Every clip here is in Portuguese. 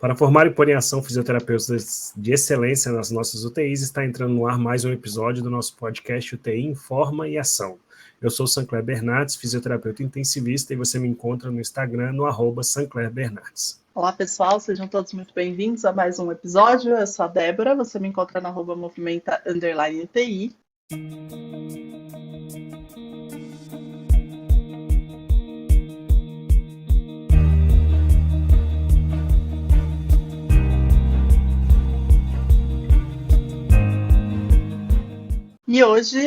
Para formar e pôr em ação fisioterapeutas de excelência nas nossas UTIs, está entrando no ar mais um episódio do nosso podcast UTI Informa e Ação. Eu sou Sancler Bernardes, fisioterapeuta intensivista, e você me encontra no Instagram no @SanclerBernardes. Olá pessoal, sejam todos muito bem-vindos a mais um episódio. Eu sou a Débora, você me encontra no @movimenta_UTI. E hoje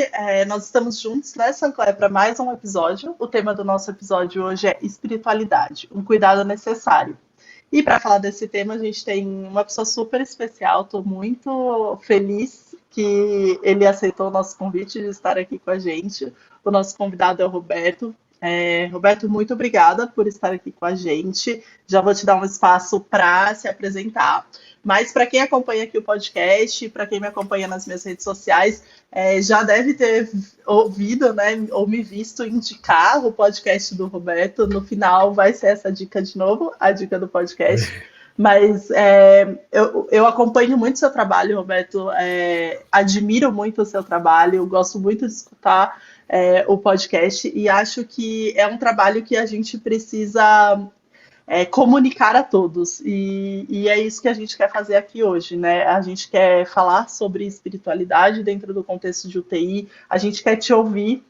nós estamos juntos, né, Sancler, para mais um episódio. O tema do nosso episódio hoje é espiritualidade, um cuidado necessário. E para falar desse tema, a gente tem uma pessoa super especial. Estou muito feliz que ele aceitou o nosso convite de estar aqui com a gente. O nosso convidado é o Roberto. Roberto, muito obrigada por estar aqui com a gente. Já vou te dar um espaço para se apresentar. Mas para quem acompanha aqui o podcast, para quem me acompanha nas minhas redes sociais, já deve ter ouvido, né, ou me visto indicar o podcast do Roberto. No final vai ser essa dica de novo, a dica do podcast. Mas eu acompanho muito o seu trabalho, Roberto. Admiro muito o seu trabalho, gosto muito de escutar o podcast e acho que é um trabalho que a gente precisa comunicar a todos. E é isso que a gente quer fazer aqui hoje, né? A gente quer falar sobre espiritualidade dentro do contexto de UTI, a gente quer te ouvir,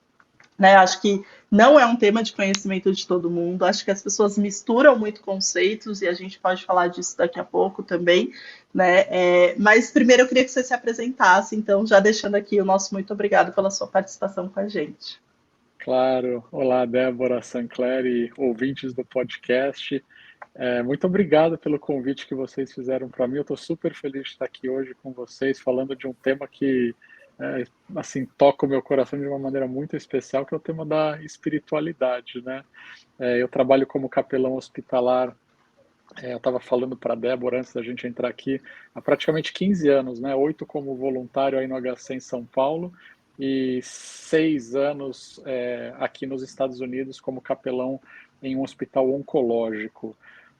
né? Acho que não é um tema de conhecimento de todo mundo, acho que as pessoas misturam muito conceitos e a gente pode falar disso daqui a pouco também, né? Mas primeiro eu queria que você se apresentasse, então já deixando aqui o nosso muito obrigado pela sua participação com a gente. Claro. Olá, Débora, Sancler e ouvintes do podcast. Muito obrigado pelo convite que vocês fizeram para mim. Eu estou super feliz de estar aqui hoje com vocês, falando de um tema que assim, toca o meu coração de uma maneira muito especial, que é o tema da espiritualidade, né? Eu trabalho como capelão hospitalar. Eu estava falando para a Débora antes da gente entrar aqui, há praticamente 15 anos, né? 8 como voluntário aí no HC em São Paulo, e 6 anos aqui nos Estados Unidos como capelão em um hospital oncológico.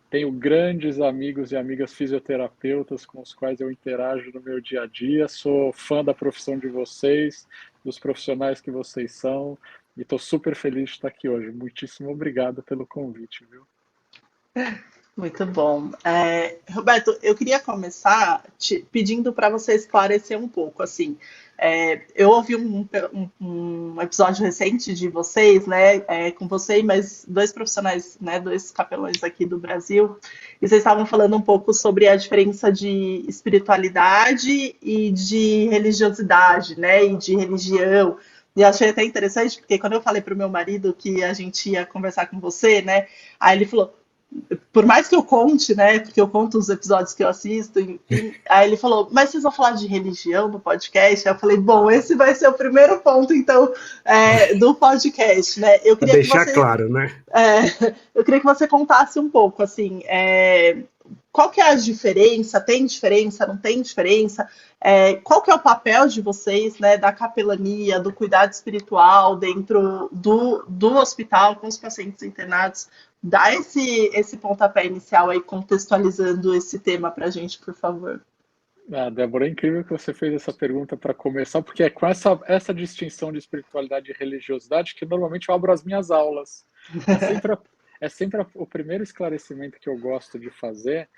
Tenho grandes amigos e amigas fisioterapeutas com os quais eu interajo no meu dia a dia. Sou fã da profissão de vocês, dos profissionais que vocês são, e estou super feliz de estar aqui hoje. Muitíssimo obrigado pelo convite, viu? Muito bom. Roberto, eu queria começar pedindo para você esclarecer um pouco, assim, eu ouvi um episódio recente de vocês, né, com você e mais dois profissionais, né, dois capelões aqui do Brasil, e vocês estavam falando um pouco sobre a diferença de espiritualidade e de religiosidade, né, e de religião. E eu achei até interessante, porque quando eu falei para o meu marido que a gente ia conversar com você, né, aí ele falou, por mais que eu conte, né, porque eu conto os episódios que eu assisto, enfim, aí ele falou, mas vocês vão falar de religião no podcast? Aí eu falei, bom, esse vai ser o primeiro ponto, então, do podcast, né? Eu queria deixar claro, né? Eu queria que você contasse um pouco, assim, qual que é a diferença? Tem diferença? Não tem diferença? Qual que é o papel de vocês, né, da capelania, do cuidado espiritual dentro do hospital com os pacientes internados? Dá esse pontapé inicial aí, contextualizando esse tema para a gente, por favor. Débora, é incrível que você fez essa pergunta para começar, porque é com essa distinção de espiritualidade e religiosidade que normalmente eu abro as minhas aulas. É sempre o primeiro esclarecimento que eu gosto de fazer,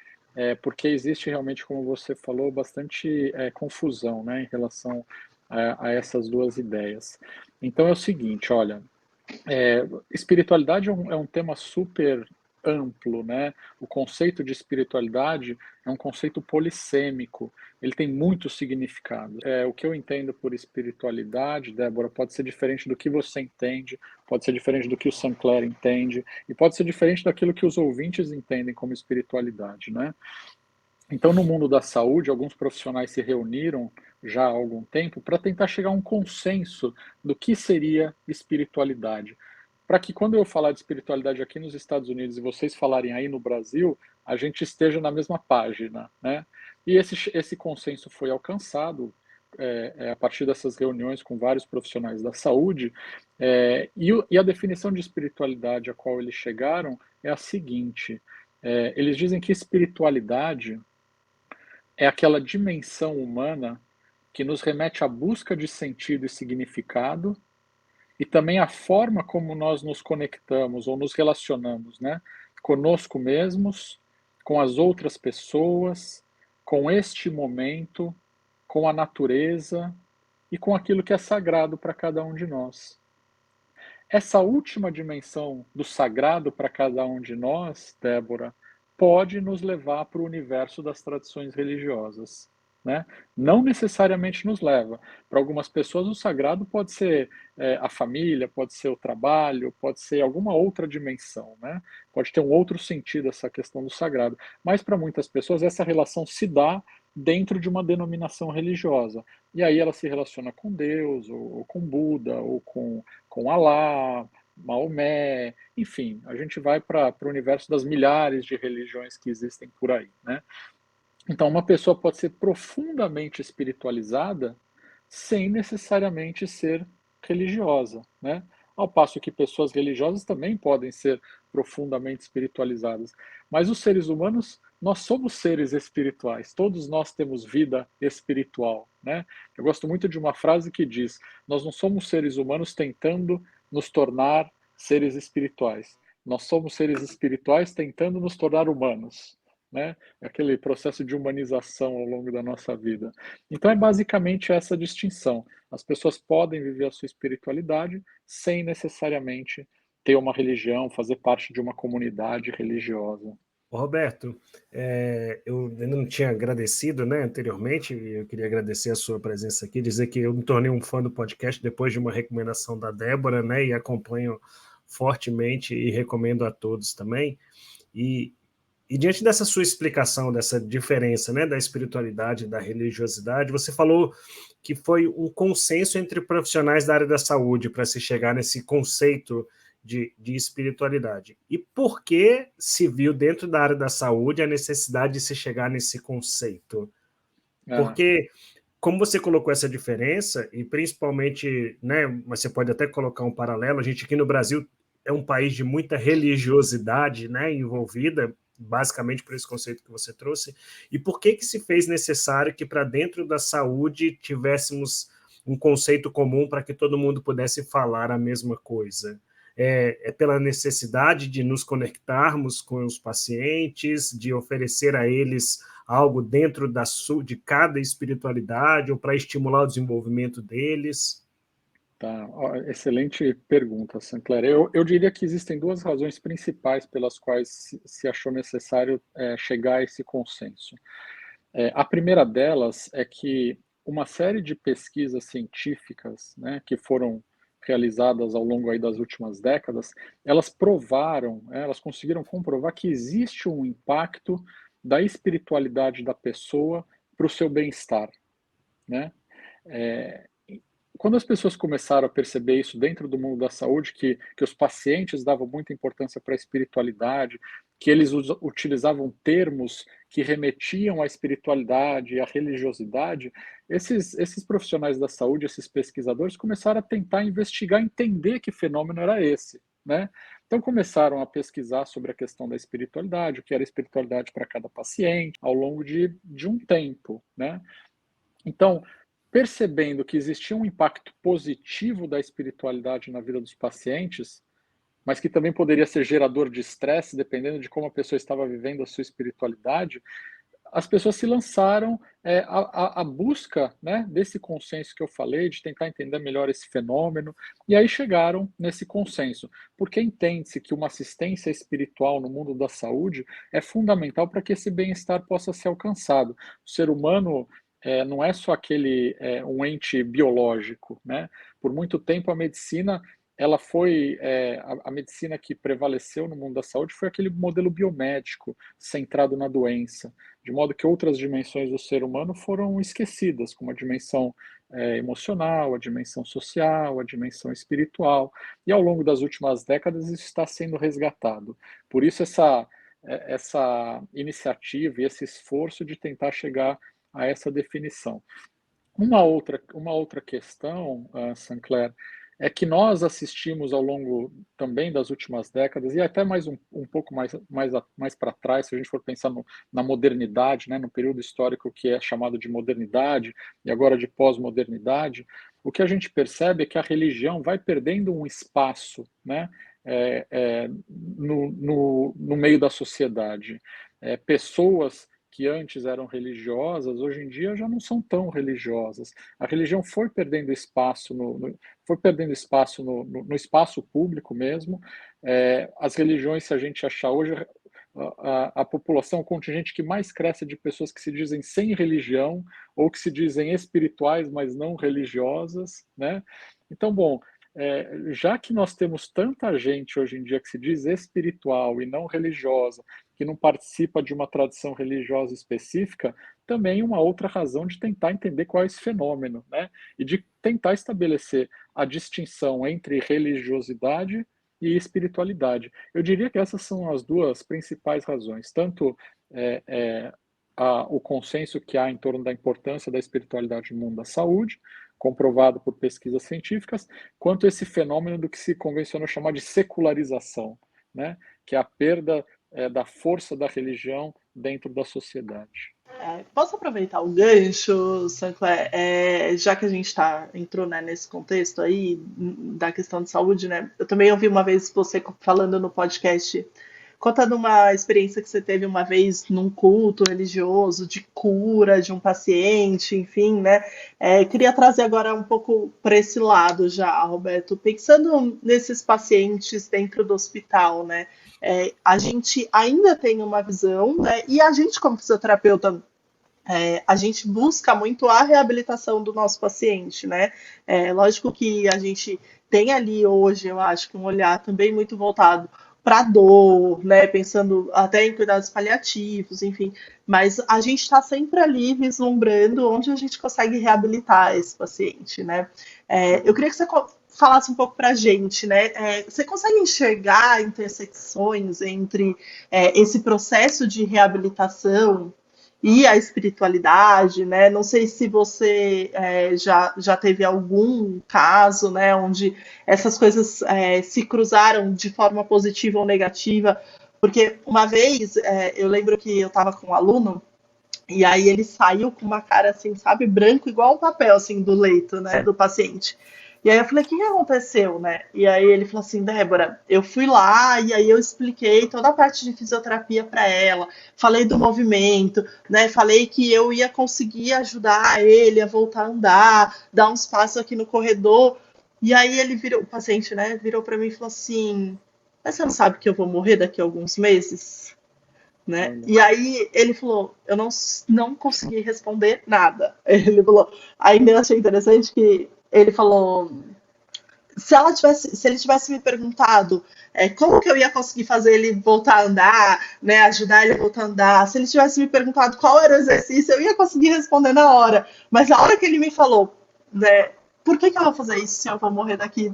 porque existe realmente, como você falou, bastante confusão, né, em relação a essas duas ideias. Então é o seguinte, olha, espiritualidade é um tema super amplo, né? O conceito de espiritualidade é um conceito polissêmico, ele tem muitos significados. O que eu entendo por espiritualidade, Débora, pode ser diferente do que você entende, pode ser diferente do que o Sancler entende, e pode ser diferente daquilo que os ouvintes entendem como espiritualidade, né? Então, no mundo da saúde, alguns profissionais se reuniram já há algum tempo para tentar chegar a um consenso do que seria espiritualidade. Para que quando eu falar de espiritualidade aqui nos Estados Unidos e vocês falarem aí no Brasil, a gente esteja na mesma página, né? E esse consenso foi alcançado a partir dessas reuniões com vários profissionais da saúde, e a definição de espiritualidade a qual eles chegaram é a seguinte: Eles dizem que espiritualidade é aquela dimensão humana que nos remete à busca de sentido e significado e também a forma como nós nos conectamos ou nos relacionamos, né? Conosco mesmos, com as outras pessoas, com este momento, com a natureza e com aquilo que é sagrado para cada um de nós. Essa última dimensão do sagrado para cada um de nós, Débora, pode nos levar para o universo das tradições religiosas, né? Não necessariamente nos leva. Para algumas pessoas, o sagrado pode ser a família, pode ser o trabalho, pode ser alguma outra dimensão, né? Pode ter um outro sentido essa questão do sagrado. Mas para muitas pessoas, essa relação se dá dentro de uma denominação religiosa. E aí ela se relaciona com Deus, ou com Buda, ou com Alá, Maomé, enfim, a gente vai para o universo das milhares de religiões que existem por aí, né? Então, uma pessoa pode ser profundamente espiritualizada sem necessariamente ser religiosa, né? Ao passo que pessoas religiosas também podem ser profundamente espiritualizadas. Mas os seres humanos, nós somos seres espirituais, todos nós temos vida espiritual, né? Eu gosto muito de uma frase que diz: nós não somos seres humanos tentando nos tornar seres espirituais, nós somos seres espirituais tentando nos tornar humanos, né? Aquele processo de humanização ao longo da nossa vida. Então é basicamente essa distinção. As pessoas podem viver a sua espiritualidade sem necessariamente ter uma religião, fazer parte de uma comunidade religiosa. Roberto, eu ainda não tinha agradecido, né, anteriormente, e eu queria agradecer a sua presença aqui, dizer que eu me tornei um fã do podcast depois de uma recomendação da Débora, né, e acompanho fortemente e recomendo a todos também. E diante dessa sua explicação, dessa diferença, né, da espiritualidade e da religiosidade, você falou que foi um consenso entre profissionais da área da saúde para se chegar nesse conceito de espiritualidade. E por que se viu dentro da área da saúde a necessidade de se chegar nesse conceito? Porque, como você colocou essa diferença, e principalmente, né, você pode até colocar um paralelo, a gente aqui no Brasil é um país de muita religiosidade, né, envolvida, basicamente por esse conceito que você trouxe, e por que se fez necessário que para dentro da saúde tivéssemos um conceito comum para que todo mundo pudesse falar a mesma coisa? É pela necessidade de nos conectarmos com os pacientes, de oferecer a eles algo dentro de cada espiritualidade ou para estimular o desenvolvimento deles? Tá, excelente pergunta, Sinclair. Eu diria que existem duas razões principais pelas quais se achou necessário chegar a esse consenso. A primeira delas é que uma série de pesquisas científicas, né, que foram realizadas ao longo aí das últimas décadas, elas provaram, elas conseguiram comprovar que existe um impacto da espiritualidade da pessoa para o seu bem-estar, né? Quando as pessoas começaram a perceber isso dentro do mundo da saúde, que os pacientes davam muita importância para a espiritualidade, que eles utilizavam termos que remetiam à espiritualidade e à religiosidade, esses profissionais da saúde, esses pesquisadores, começaram a tentar investigar, entender que fenômeno era esse, né? Então começaram a pesquisar sobre a questão da espiritualidade, o que era espiritualidade para cada paciente, ao longo de um tempo, né? Então, percebendo que existia um impacto positivo da espiritualidade na vida dos pacientes, mas que também poderia ser gerador de estresse, dependendo de como a pessoa estava vivendo a sua espiritualidade, as pessoas se lançaram à busca, né, desse consenso que eu falei, de tentar entender melhor esse fenômeno, e aí chegaram nesse consenso, porque entende-se que uma assistência espiritual no mundo da saúde é fundamental para que esse bem-estar possa ser alcançado. O ser humano não é só um ente biológico, né? Por muito tempo a medicina ela foi a medicina que prevaleceu no mundo da saúde foi aquele modelo biomédico centrado na doença, de modo que outras dimensões do ser humano foram esquecidas, como a dimensão emocional, a dimensão social, a dimensão espiritual, e ao longo das últimas décadas isso está sendo resgatado. Por isso essa iniciativa e esse esforço de tentar chegar a essa definição. Uma outra questão, Sinclair, é que nós assistimos ao longo também das últimas décadas, e até mais um pouco mais para trás, se a gente for pensar na modernidade, né, no período histórico que é chamado de modernidade, e agora de pós-modernidade, o que a gente percebe é que a religião vai perdendo um espaço, né, no meio da sociedade. Pessoas que antes eram religiosas, hoje em dia já não são tão religiosas. A religião foi perdendo espaço no espaço público mesmo. As religiões, se a gente achar hoje, a população, o contingente que mais cresce é de pessoas que se dizem sem religião ou que se dizem espirituais, mas não religiosas, né? Então, bom, já que nós temos tanta gente hoje em dia que se diz espiritual e não religiosa, que não participa de uma tradição religiosa específica, também uma outra razão de tentar entender qual é esse fenômeno, né? E de tentar estabelecer a distinção entre religiosidade e espiritualidade. Eu diria que essas são as duas principais razões, tanto o consenso que há em torno da importância da espiritualidade no mundo da saúde, comprovado por pesquisas científicas, quanto esse fenômeno do que se convencionou chamar de secularização, né? Que é a perda da força da religião dentro da sociedade. Posso aproveitar o gancho, Sancler, já que a gente entrou, né, nesse contexto aí da questão de saúde, né? Eu também ouvi uma vez você falando no podcast, contando uma experiência que você teve uma vez num culto religioso de cura de um paciente, enfim, né? Queria trazer agora um pouco para esse lado já, Roberto, pensando nesses pacientes dentro do hospital, né? A gente ainda tem uma visão, né? E a gente, como fisioterapeuta, a gente busca muito a reabilitação do nosso paciente, né? Lógico que a gente tem ali hoje, eu acho que um olhar também muito voltado para dor, né? Pensando até em cuidados paliativos, enfim. Mas a gente está sempre ali vislumbrando onde a gente consegue reabilitar esse paciente, né? Eu queria que você falasse um pouco para a gente, né? Você consegue enxergar intersecções entre esse processo de reabilitação e a espiritualidade, né? Não sei se você já teve algum caso, né, onde essas coisas se cruzaram de forma positiva ou negativa, porque uma vez eu lembro que eu estava com um aluno e aí ele saiu com uma cara assim, sabe, branco igual um papel assim do leito, né, do paciente. E aí eu falei, o que aconteceu, né? E aí ele falou assim, Débora, eu fui lá e aí eu expliquei toda a parte de fisioterapia para ela, falei do movimento, né? Falei que eu ia conseguir ajudar ele a voltar a andar, dar uns passos aqui no corredor. E aí ele virou, o paciente, né, virou para mim e falou assim, mas você não sabe que eu vou morrer daqui a alguns meses? Né? E aí ele falou, eu não consegui responder nada. Ele falou, ainda eu achei interessante que ele falou, se ele tivesse me perguntado como que eu ia conseguir fazer ele voltar a andar, né, ajudar ele a voltar a andar, se ele tivesse me perguntado qual era o exercício, eu ia conseguir responder na hora. Mas a hora que ele me falou, né, por que eu vou fazer isso se eu vou morrer daqui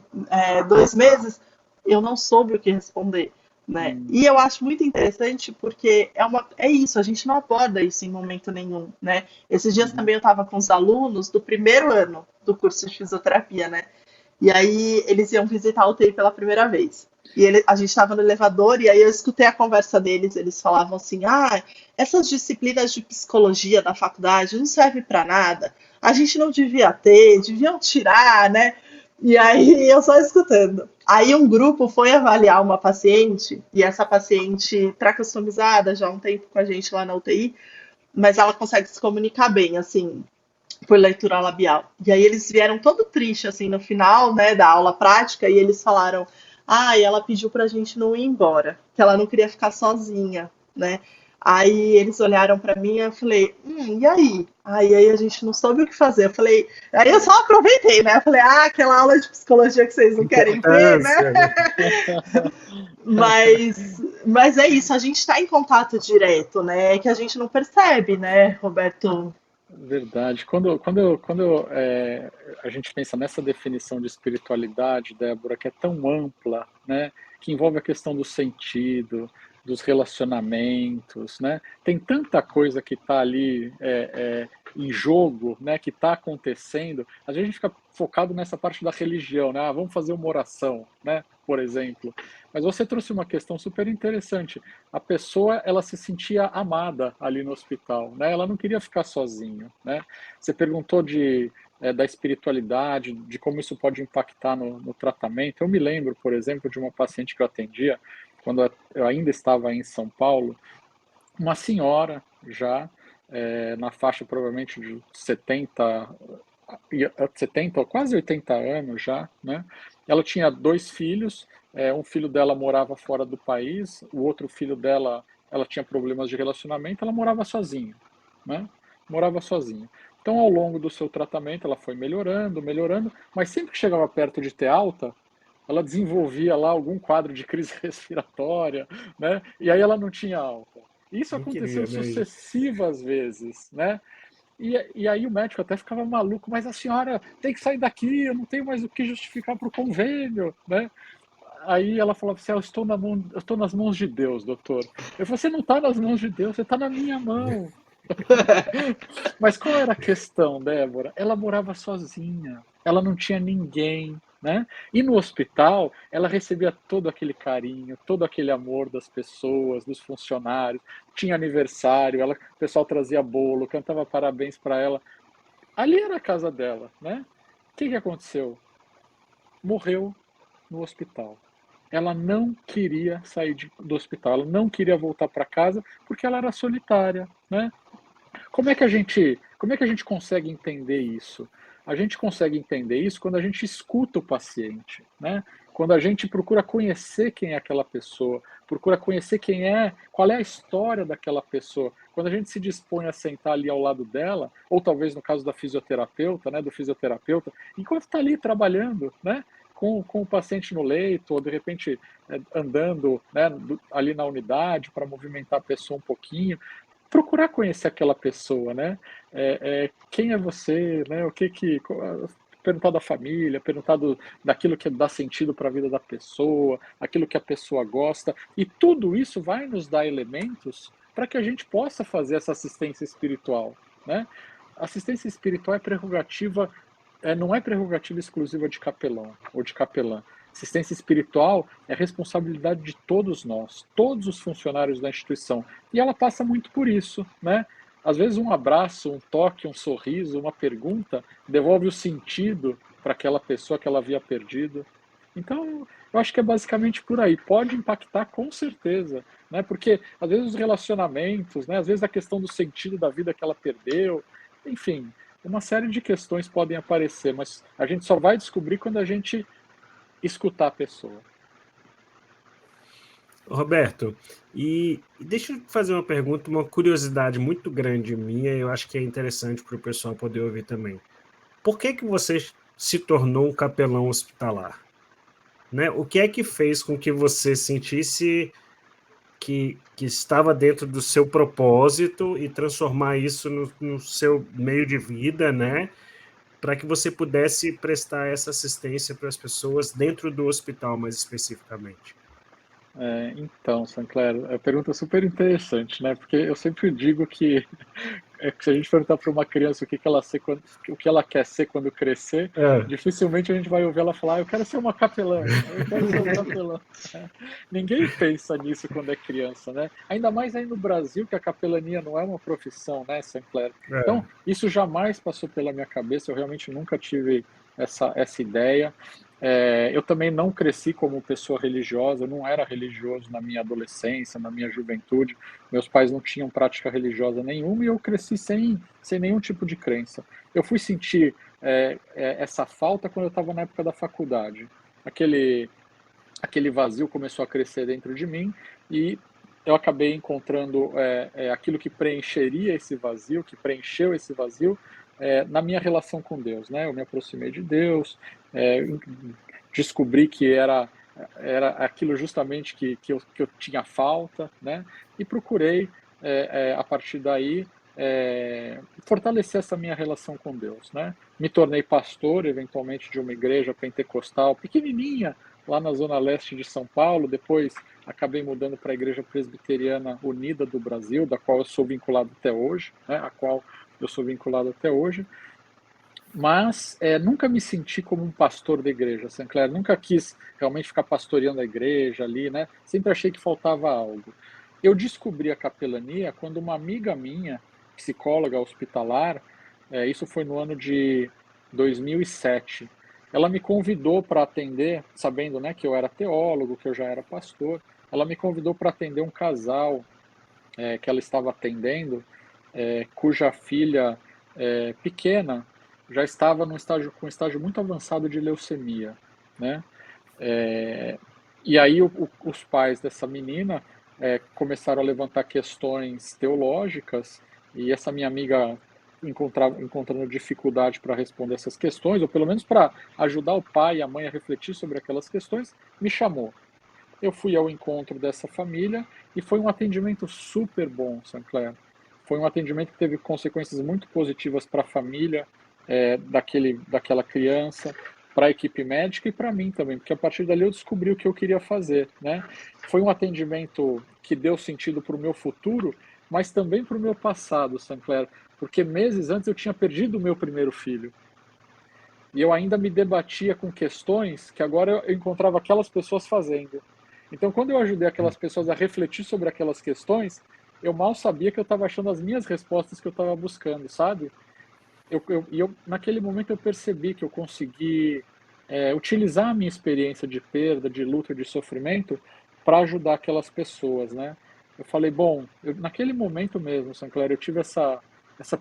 2 meses, eu não soube o que responder. Né? E eu acho muito interessante porque é isso, a gente não aborda isso em momento nenhum, né? Esses dias também eu estava com os alunos do primeiro ano do curso de fisioterapia, né? E aí eles iam visitar a UTI pela primeira vez. E a gente estava no elevador e aí eu escutei a conversa deles, eles falavam assim, essas disciplinas de psicologia da faculdade não servem para nada, a gente não devia ter, deviam tirar, né? E aí eu só escutando. Aí um grupo foi avaliar uma paciente, e essa paciente tracostomizada já há um tempo com a gente lá na UTI, mas ela consegue se comunicar bem, assim, por leitura labial. E aí eles vieram todo triste, assim, no final, né, da aula prática, e eles falaram, e ela pediu pra gente não ir embora, que ela não queria ficar sozinha, né. Aí eles olharam para mim e eu falei, e aí? Aí a gente não soube o que fazer. Eu falei, aí eu só aproveitei, né? Eu falei, aquela aula de psicologia que vocês não querem ter, né? mas é isso, a gente está em contato direto, né? É que a gente não percebe, né, Roberto? Verdade. Quando a gente pensa nessa definição de espiritualidade, Débora, que é tão ampla, né, que envolve a questão do sentido, dos relacionamentos, né? Tem tanta coisa que está ali em jogo, né? Que está acontecendo. Às vezes a gente fica focado nessa parte da religião, né? Ah, vamos fazer uma oração, né? Por exemplo. Mas você trouxe uma questão super interessante. A pessoa, ela se sentia amada ali no hospital, né? Ela não queria ficar sozinha, né? Você perguntou da espiritualidade, de como isso pode impactar no tratamento. Eu me lembro, por exemplo, de uma paciente que eu atendia, quando eu ainda estava em São Paulo, uma senhora já, na faixa provavelmente de 70 ou quase 80 anos já, né? Ela tinha 2 filhos, um filho dela morava fora do país, o outro filho dela, ela tinha problemas de relacionamento, ela morava sozinha, né? Morava sozinha. Então, ao longo do seu tratamento, ela foi melhorando, melhorando, mas sempre que chegava perto de ter alta, ela desenvolvia lá algum quadro de crise respiratória, né? E aí ela não tinha alta. Isso Não aconteceu queria, né? sucessivas vezes, né? E aí o médico até ficava maluco, mas a senhora tem que sair daqui, eu não tenho mais o que justificar para o convênio, né? Aí ela falava assim, eu estou nas mãos de Deus, doutor. Eu falei, você não está nas mãos de Deus, você está na minha mão. Mas qual era a questão, Débora? Ela morava sozinha, ela não tinha ninguém, né? E no hospital, ela recebia todo aquele carinho, todo aquele amor das pessoas, dos funcionários. Tinha aniversário, o pessoal trazia bolo, cantava parabéns para ela. Ali era a casa dela, né? O que aconteceu? Morreu no hospital. Ela não queria sair do hospital, ela não queria voltar para casa porque ela era solitária, né? Como é que a gente consegue entender isso? A gente consegue entender isso quando a gente escuta o paciente, né? Quando a gente procura conhecer quem é aquela pessoa, procura conhecer qual é a história daquela pessoa. Quando a gente se dispõe a sentar ali ao lado dela, ou talvez no caso da fisioterapeuta, né, do fisioterapeuta, enquanto está ali trabalhando, né, com o paciente no leito, ou de repente andando, né, ali na unidade para movimentar a pessoa um pouquinho, procurar conhecer aquela pessoa, né? Quem é você, né? Perguntar da família, perguntar daquilo que dá sentido para a vida da pessoa, aquilo que a pessoa gosta, e tudo isso vai nos dar elementos para que a gente possa fazer essa assistência espiritual, né? Assistência espiritual não é prerrogativa exclusiva de capelão ou de capelã. Assistência espiritual é responsabilidade de todos nós, todos os funcionários da instituição. E ela passa muito por isso, né? Às vezes um abraço, um toque, um sorriso, uma pergunta devolve o sentido para aquela pessoa que ela havia perdido. Então, eu acho que é basicamente por aí. Pode impactar com certeza, né? Porque às vezes os relacionamentos, né? Às vezes a questão do sentido da vida que ela perdeu, enfim, uma série de questões podem aparecer, mas a gente só vai descobrir quando a gente escutar a pessoa. Roberto, e deixa eu fazer uma pergunta, uma curiosidade muito grande minha, e eu acho que é interessante para o pessoal poder ouvir também. Por que você se tornou um capelão hospitalar? Né? O que é que fez com que você sentisse que estava dentro do seu propósito e transformar isso no seu meio de vida, né? Para que você pudesse prestar essa assistência para as pessoas dentro do hospital, mais especificamente? Então, Sancler, é uma pergunta super interessante, né? Porque eu sempre digo que se a gente perguntar para uma criança o que ela quer ser quando crescer, É. dificilmente a gente vai ouvir ela falar, eu quero ser uma capelã, eu quero ser um capelão. Ninguém pensa nisso quando é criança, né? Ainda mais aí no Brasil, que a capelania não é uma profissão, né, Sancler? Então, isso jamais passou pela minha cabeça, eu realmente nunca tive essa ideia. Eu também não cresci como pessoa religiosa, eu não era religioso na minha adolescência, na minha juventude. Meus pais não tinham prática religiosa nenhuma e eu cresci sem nenhum tipo de crença. Eu fui sentir essa falta quando eu estava na época da faculdade. Aquele vazio começou a crescer dentro de mim e eu acabei encontrando aquilo que preencheria esse vazio, que preencheu esse vazio, na minha relação com Deus, né? Eu me aproximei de Deus, descobri que era aquilo justamente que eu tinha falta, né? E procurei, a partir daí, fortalecer essa minha relação com Deus, né? Me tornei pastor, eventualmente, de uma igreja pentecostal pequenininha, lá na Zona Leste de São Paulo, depois acabei mudando para a Igreja Presbiteriana Unida do Brasil, da qual eu sou vinculado até hoje, né, a qual eu sou vinculado até hoje, mas nunca me senti como um pastor da igreja, Sinclair, nunca quis realmente ficar pastoreando a igreja ali, né, sempre achei que faltava algo. Eu descobri a capelania quando uma amiga minha, psicóloga hospitalar, isso foi no ano de 2007, ela me convidou para atender, sabendo, né, que eu era teólogo, que eu já era pastor, ela me convidou para atender um casal que ela estava atendendo, cuja filha pequena já estava com um estágio muito avançado de leucemia, né? E aí os pais dessa menina começaram a levantar questões teológicas e essa minha amiga encontrando dificuldade para responder essas questões, ou pelo menos para ajudar o pai e a mãe a refletir sobre aquelas questões, me chamou. Eu fui ao encontro dessa família e foi um atendimento super bom, Sinclair. Foi um atendimento que teve consequências muito positivas para a família daquela criança, para a equipe médica e para mim também, porque a partir dali eu descobri o que eu queria fazer, né? Foi um atendimento que deu sentido para o meu futuro, mas também para o meu passado, Sinclair, porque meses antes eu tinha perdido o meu primeiro filho. E eu ainda me debatia com questões que agora eu encontrava aquelas pessoas fazendo. Então, quando eu ajudei aquelas pessoas a refletir sobre aquelas questões, eu mal sabia que eu estava achando as minhas respostas que eu estava buscando, sabe? Naquele momento eu percebi que eu consegui utilizar a minha experiência de perda, de luta, de sofrimento para ajudar aquelas pessoas, né? Eu falei, bom, naquele momento mesmo, Sinclair, eu tive essa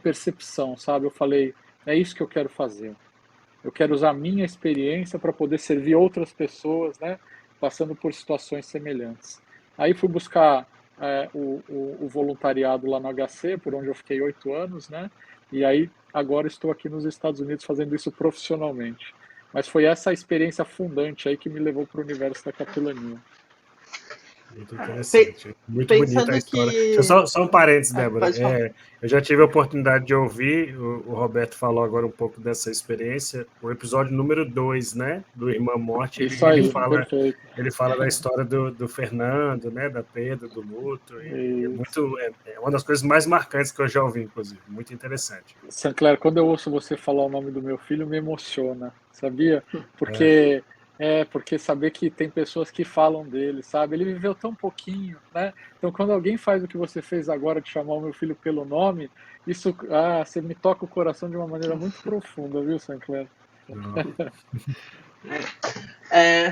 percepção, sabe? Eu falei, é isso que eu quero fazer. Eu quero usar a minha experiência para poder servir outras pessoas, né, passando por situações semelhantes. Aí fui buscar o voluntariado lá no HC, por onde eu fiquei 8 anos, né, e aí agora estou aqui nos Estados Unidos fazendo isso profissionalmente. Mas foi essa experiência fundante aí que me levou para o universo da capelania. Muito interessante, muito bonita a Pensando história. Deixa eu só um parênteses, Débora. Pode falar. Eu já tive a oportunidade de ouvir, o Roberto falou agora um pouco dessa experiência, o episódio número 2, né, do Irmã Morte, Isso aí, perfeito. ele fala da história do Fernando, né, da perda, do luto, e é uma das coisas mais marcantes que eu já ouvi, inclusive, muito interessante. Sinclair, quando eu ouço você falar o nome do meu filho, me emociona, sabia? Porque saber que tem pessoas que falam dele, sabe? Ele viveu tão pouquinho, né? Então, quando alguém faz o que você fez agora, de chamar o meu filho pelo nome, isso, você me toca o coração de uma maneira muito profunda, viu, Sinclair?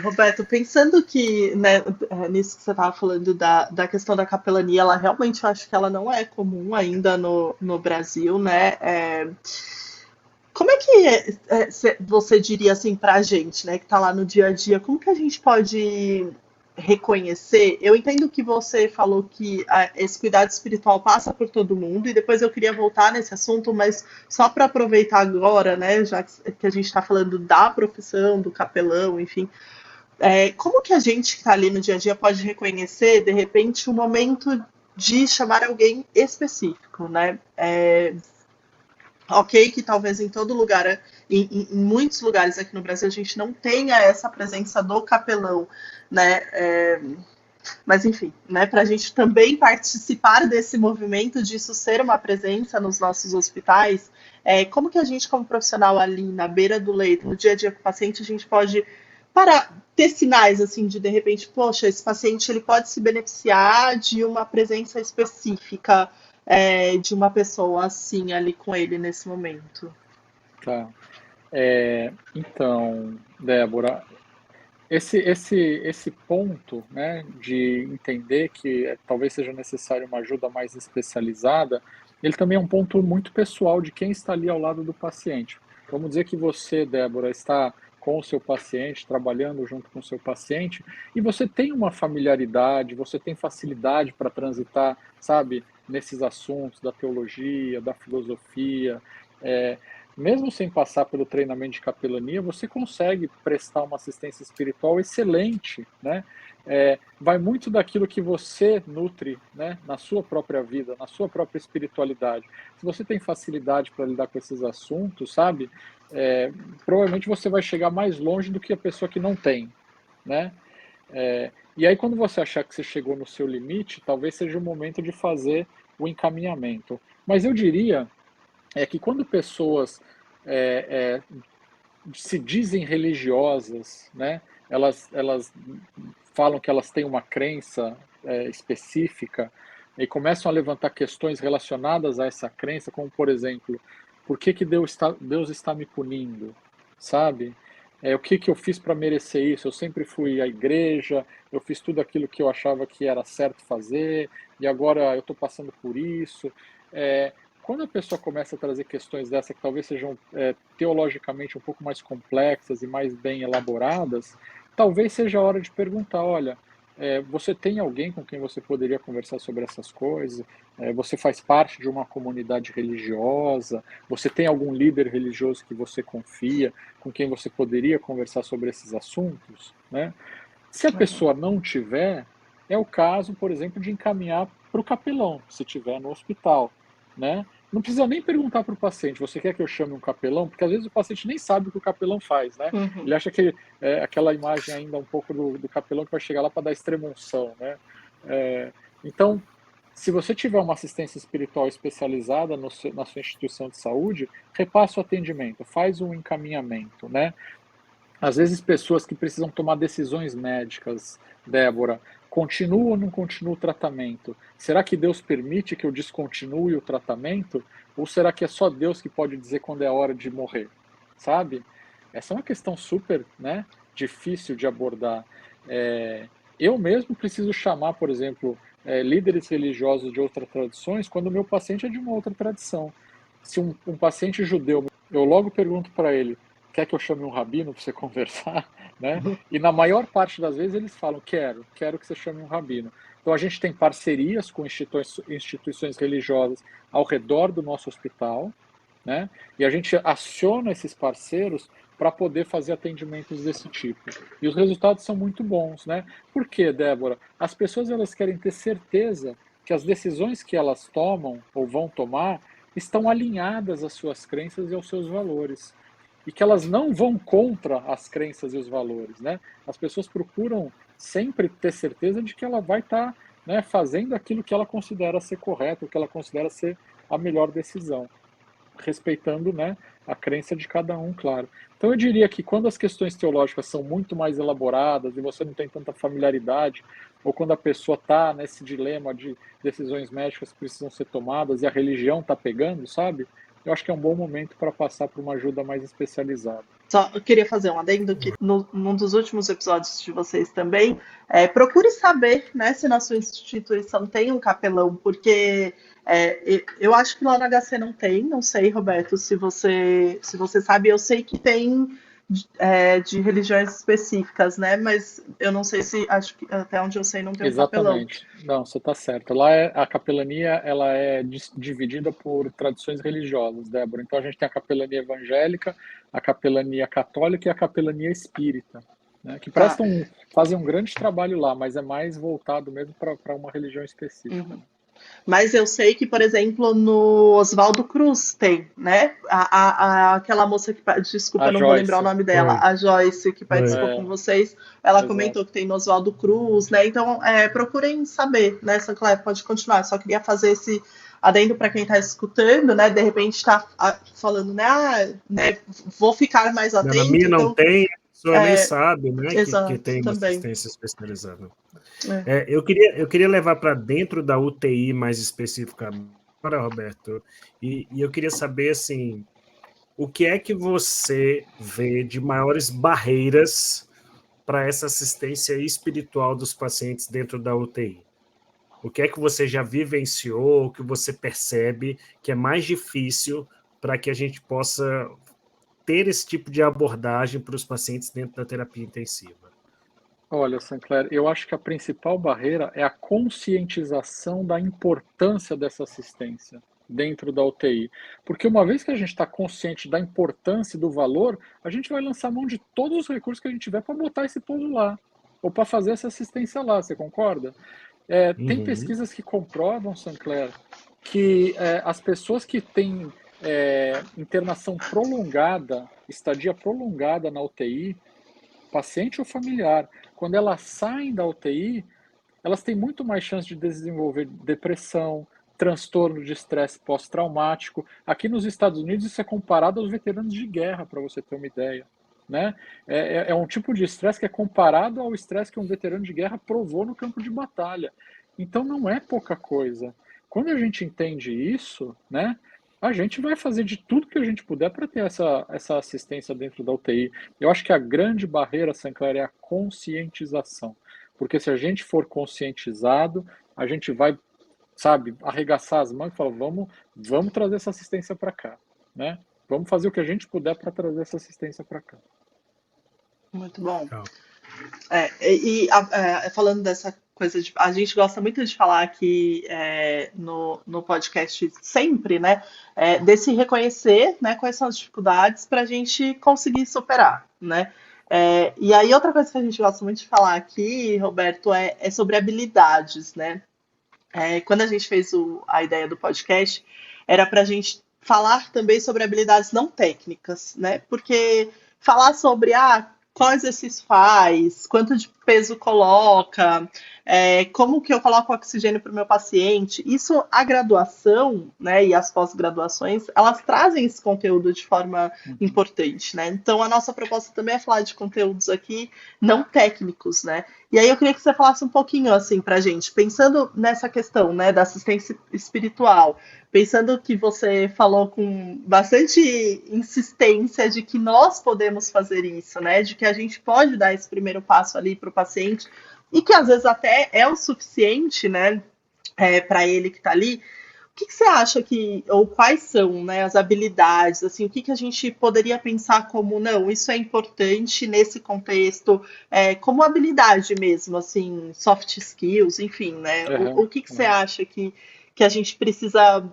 Roberto, pensando que, né, nisso que você estava falando da questão da capelania, ela realmente, eu acho que ela não é comum ainda no Brasil, né? Como é que você diria assim para a gente, né, que está lá no dia a dia, como que a gente pode reconhecer? Eu entendo que você falou que esse cuidado espiritual passa por todo mundo, e depois eu queria voltar nesse assunto, mas só para aproveitar agora, né, já que a gente está falando da profissão, do capelão, enfim, como que a gente que está ali no dia a dia pode reconhecer, de repente, um momento de chamar alguém específico, né? Ok, que talvez em todo lugar, em muitos lugares aqui no Brasil, a gente não tenha essa presença do capelão, né? Mas enfim, né, para a gente também participar desse movimento, disso ser uma presença nos nossos hospitais, como que a gente, como profissional ali na beira do leito, no dia a dia com o paciente, a gente pode ter sinais assim de repente, poxa, esse paciente ele pode se beneficiar de uma presença específica, de uma pessoa assim ali com ele nesse momento. Tá. Então, Débora, esse ponto, né, de entender que talvez seja necessário uma ajuda mais especializada, ele também é um ponto muito pessoal de quem está ali ao lado do paciente. Vamos dizer que você, Débora, está com o seu paciente, trabalhando junto com o seu paciente, e você tem uma familiaridade, você tem facilidade para transitar, sabe, nesses assuntos da teologia, da filosofia, mesmo sem passar pelo treinamento de capelania, você consegue prestar uma assistência espiritual excelente, né? Vai muito daquilo que você nutre, né, na sua própria vida, na sua própria espiritualidade. Se você tem facilidade para lidar com esses assuntos, sabe? Provavelmente você vai chegar mais longe do que a pessoa que não tem. né? E aí, quando você achar que você chegou no seu limite, talvez seja o momento de fazer o encaminhamento. Mas eu diria que quando pessoas se dizem religiosas, né? Elas falam que elas têm uma crença específica e começam a levantar questões relacionadas a essa crença, como, por exemplo, por que Deus está me punindo, sabe? O que eu fiz para merecer isso? Eu sempre fui à igreja, eu fiz tudo aquilo que eu achava que era certo fazer, e agora eu estou passando por isso. Quando a pessoa começa a trazer questões dessa que talvez sejam teologicamente um pouco mais complexas e mais bem elaboradas, talvez seja a hora de perguntar, olha, você tem alguém com quem você poderia conversar sobre essas coisas? Você faz parte de uma comunidade religiosa? Você tem algum líder religioso que você confia, com quem você poderia conversar sobre esses assuntos, né? Se a pessoa não tiver, é o caso, por exemplo, de encaminhar para o capelão, se tiver no hospital, né? Não precisa nem perguntar para o paciente, você quer que eu chame um capelão? Porque às vezes o paciente nem sabe o que o capelão faz, né? Uhum. Ele acha que aquela imagem ainda um pouco do capelão que vai chegar lá para dar extrema-unção, né? Então, se você tiver uma assistência espiritual especializada na sua instituição de saúde, repassa o atendimento, faz um encaminhamento, né? Às vezes pessoas que precisam tomar decisões médicas, Débora, continuam ou não continuam o tratamento? Será que Deus permite que eu descontinue o tratamento? Ou será que é só Deus que pode dizer quando é a hora de morrer? Sabe? Essa é uma questão super, né, difícil de abordar. Eu mesmo preciso chamar, por exemplo, líderes religiosos de outras tradições quando o meu paciente é de uma outra tradição. Se um paciente judeu, eu logo pergunto para ele, quer que eu chame um rabino para você conversar, né? E na maior parte das vezes eles falam, quero que você chame um rabino. Então a gente tem parcerias com instituições religiosas ao redor do nosso hospital, né? E a gente aciona esses parceiros para poder fazer atendimentos desse tipo. E os resultados são muito bons, né? Por quê, Débora? As pessoas elas querem ter certeza que as decisões que elas tomam ou vão tomar estão alinhadas às suas crenças e aos seus valores e que elas não vão contra as crenças e os valores, né? As pessoas procuram sempre ter certeza de que ela vai estar, né, fazendo aquilo que ela considera ser correto, o que ela considera ser a melhor decisão, respeitando, né, a crença de cada um, claro. Então eu diria que quando as questões teológicas são muito mais elaboradas e você não tem tanta familiaridade, ou quando a pessoa está nesse dilema de decisões médicas que precisam ser tomadas e a religião está pegando, sabe? Eu acho que é um bom momento para passar por uma ajuda mais especializada. Só eu queria fazer um adendo que num dos últimos episódios de vocês também, procure saber, né, se na sua instituição tem um capelão, porque eu acho que lá na HC não tem, não sei, Roberto, se você sabe, eu sei que tem de religiões específicas, né, mas eu não sei se, acho que até onde eu sei não tem um capelão. Exatamente. Não, você está certo. Lá a capelania ela é dividida por tradições religiosas, Débora. Então a gente tem a capelania evangélica, a capelania católica e a capelania espírita, né, que fazem um grande trabalho lá, mas é mais voltado mesmo para uma religião específica. Uhum. Mas eu sei que, por exemplo, no Oswaldo Cruz tem, né? Aquela moça que, desculpa, eu não vou lembrar o nome dela, a Joyce, que participou com vocês, ela comentou que tem no Oswaldo Cruz, né? Então, procurem saber, né, Sancler, pode continuar. Eu só queria fazer esse adendo para quem está escutando, né? De repente está falando, né? Vou ficar mais atento. Na minha não tem, a pessoa nem sabe, né? Exato, que tem uma também. assistência especializada. Eu queria levar para dentro da UTI mais especificamente, Roberto, e eu queria saber, assim, o que é que você vê de maiores barreiras para essa assistência espiritual dos pacientes dentro da UTI? O que é que você já vivenciou, o que você percebe que é mais difícil para que a gente possa ter esse tipo de abordagem para os pacientes dentro da terapia intensiva? Olha, Sancler, eu acho que a principal barreira é a conscientização da importância dessa assistência dentro da UTI. Porque uma vez que a gente está consciente da importância e do valor, a gente vai lançar mão de todos os recursos que a gente tiver para botar esse povo lá, ou para fazer essa assistência lá, você concorda? Tem pesquisas que comprovam, Sancler, que as pessoas que têm internação prolongada, estadia prolongada na UTI, paciente ou familiar, quando elas saem da UTI, elas têm muito mais chance de desenvolver depressão, transtorno de estresse pós-traumático. Aqui nos Estados Unidos isso é comparado aos veteranos de guerra, para você ter uma ideia. Né? É um tipo de estresse que é comparado ao estresse que um veterano de guerra provou no campo de batalha. Então não é pouca coisa. Quando a gente entende isso, né, a gente vai fazer de tudo que a gente puder para ter essa assistência dentro da UTI. Eu acho que a grande barreira, Sancler, é a conscientização. Porque se a gente for conscientizado, a gente vai, sabe, arregaçar as mãos e falar, vamos trazer essa assistência para cá, né? Vamos fazer o que a gente puder para trazer essa assistência para cá. Muito bom. Falando dessa coisa a gente gosta muito de falar aqui no podcast sempre, né, desse reconhecer, né, quais são as dificuldades para a gente conseguir superar, né? E aí outra coisa que a gente gosta muito de falar aqui, Roberto, é sobre habilidades, né? Quando a gente fez a ideia do podcast, era para a gente falar também sobre habilidades não técnicas, né? Porque falar sobre qual exercício faz, quanto de peso coloca, como que eu coloco oxigênio para o meu paciente, isso, a graduação, né, e as pós-graduações, elas trazem esse conteúdo de forma importante, né? Então, a nossa proposta também é falar de conteúdos aqui não técnicos, né? E aí eu queria que você falasse um pouquinho, assim, pra gente, pensando nessa questão, né, da assistência espiritual, pensando que você falou com bastante insistência de que nós podemos fazer isso, né, de que a gente pode dar esse primeiro passo ali para o paciente e que às vezes até é o suficiente, né, para ele que está ali. O que você acha ou quais são, né, as habilidades, assim, o que a gente poderia pensar como, não, isso é importante nesse contexto, como habilidade mesmo, assim, soft skills, enfim, né? O que você acha que a gente precisa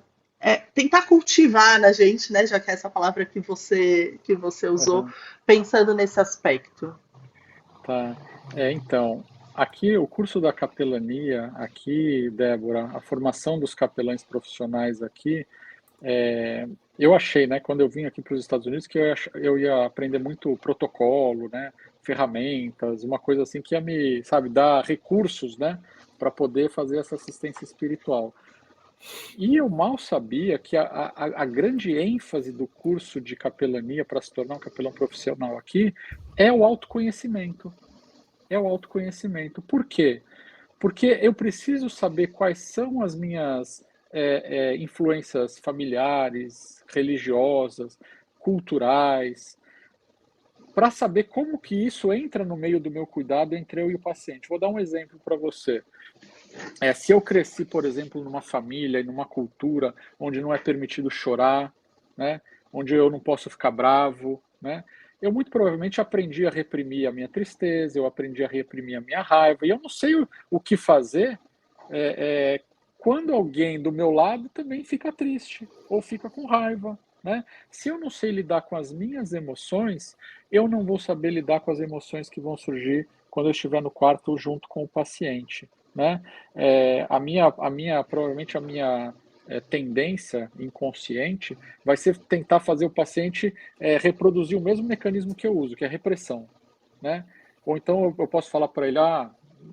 tentar cultivar na gente, né, já que é essa palavra que você usou, pensando nesse aspecto? Tá. Então, aqui o curso da capelania, aqui, Débora, a formação dos capelães profissionais aqui, eu achei, né, quando eu vim aqui para os Estados Unidos, que eu ia aprender muito protocolo, né, ferramentas, uma coisa assim que ia me, sabe, dar recursos, né, para poder fazer essa assistência espiritual. E eu mal sabia que a grande ênfase do curso de capelania para se tornar um capelão profissional aqui é o autoconhecimento. É o autoconhecimento. Por quê? Porque eu preciso saber quais são as minhas influências familiares, religiosas, culturais, para saber como que isso entra no meio do meu cuidado entre eu e o paciente. Vou dar um exemplo para você. Se eu cresci, por exemplo, numa família e numa cultura onde não é permitido chorar, né, onde eu não posso ficar bravo, né, eu muito provavelmente aprendi a reprimir a minha tristeza, eu aprendi a reprimir a minha raiva, e eu não sei o que fazer quando alguém do meu lado também fica triste ou fica com raiva. Né? Se eu não sei lidar com as minhas emoções, eu não vou saber lidar com as emoções que vão surgir quando eu estiver no quarto junto com o paciente. Né? Provavelmente a minha tendência inconsciente vai ser tentar fazer o paciente reproduzir o mesmo mecanismo que eu uso, que é a repressão. Né? Ou então eu posso falar para ele,